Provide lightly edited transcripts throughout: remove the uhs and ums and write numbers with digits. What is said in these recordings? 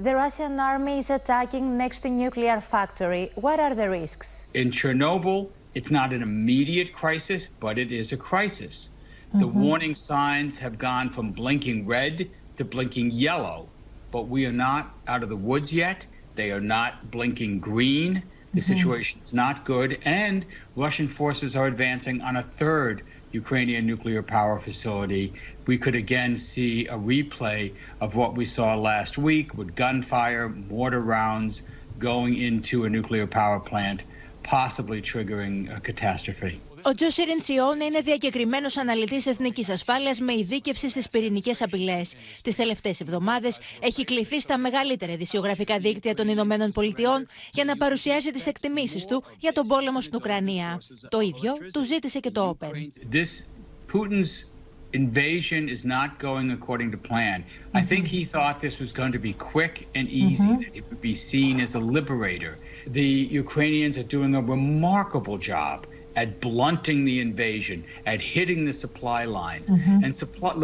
The Russian army is attacking next to nuclear factory. What are the risks? In Chernobyl, it's not an immediate crisis, but it is a crisis. The warning signs have gone from blinking red to blinking yellow, but we are not out of the woods yet. They are not blinking green. The situation is not good, and Russian forces are advancing on a third Ukrainian nuclear power facility. We could again see a replay of what we saw last week with gunfire, mortar rounds going into a nuclear power plant, possibly triggering a catastrophe. Ο Τζο Σιρινσιόνε είναι διακεκριμένος αναλυτής Εθνικής Ασφάλειας με ειδίκευση στις πυρηνικές απειλές. Τις τελευταίες εβδομάδες έχει κληθεί στα μεγαλύτερα ειδησιογραφικά δίκτυα των Ηνωμένων Πολιτειών για να παρουσιάσει τις εκτιμήσεις του για τον πόλεμο στην Ουκρανία. Το ίδιο του ζήτησε και το Open. Putin's invasion is not going according to plan. I think he thought this was going to be quick and easy, that it would be seen as a liberator. The Ukrainians are doing a remarkable job at blunting the invasion, at hitting the supply lines. And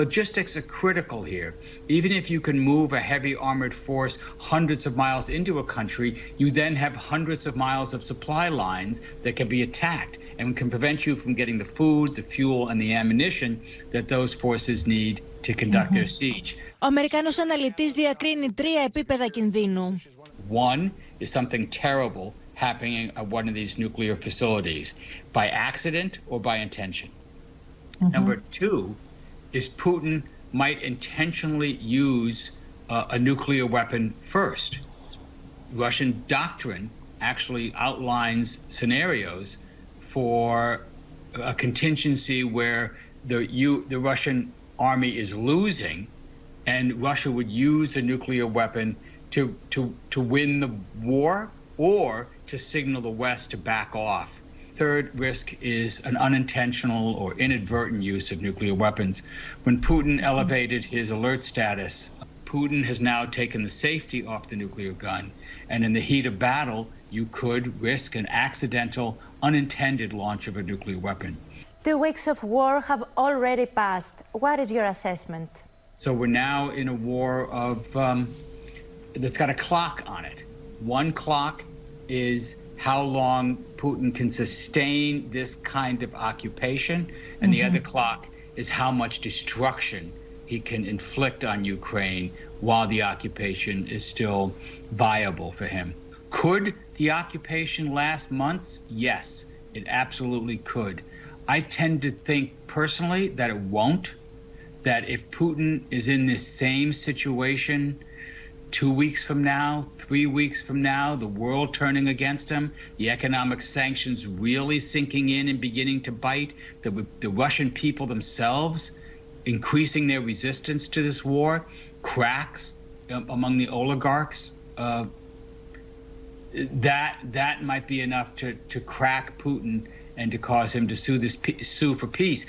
logistics are critical here. Even if you can move a heavy armored force hundreds of miles into a country, you then have hundreds of miles of supply lines that can be attacked and can prevent you from getting the food, the fuel, and the ammunition that those forces need to conduct their siege. Ο Αμερικανός αναλυτής διακρίνει 3 επίπεδα κινδύνου. One is something terrible happening at one of these nuclear facilities by accident or by intention. Number 2 is Putin might intentionally use a nuclear weapon first. Russian doctrine actually outlines scenarios for a contingency where the Russian army is losing and Russia would use a nuclear weapon to win the war or to signal the West to back off. Third risk is an unintentional or inadvertent use of nuclear weapons. When Putin elevated his alert status, Putin has now taken the safety off the nuclear gun, and in the heat of battle, you could risk an accidental, unintended launch of a nuclear weapon. 2 weeks of war have already passed. What is your assessment? So we're now in a war of that's got a clock on it. One clock is how long Putin can sustain this kind of occupation, and the other clock is how much destruction he can inflict on Ukraine while the occupation is still viable for him. Could the occupation last months? Yes, it absolutely could. I tend to think personally that it won't, that if Putin is in this same situation 2 weeks from now, 3 weeks from now, the world turning against him, the economic sanctions really sinking in and beginning to bite, the Russian people themselves increasing their resistance to this war, cracks among the oligarchs, that might be enough to crack Putin and to cause him to sue for peace.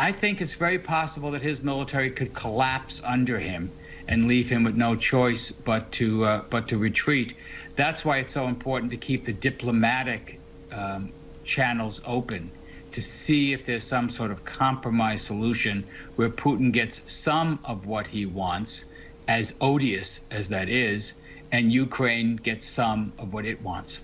I think it's very possible that his military could collapse under him and leave him with no choice but to retreat. That's why it's so important to keep the diplomatic channels open, to see if there's some sort of compromise solution where Putin gets some of what he wants, as odious as that is, and Ukraine gets some of what it wants.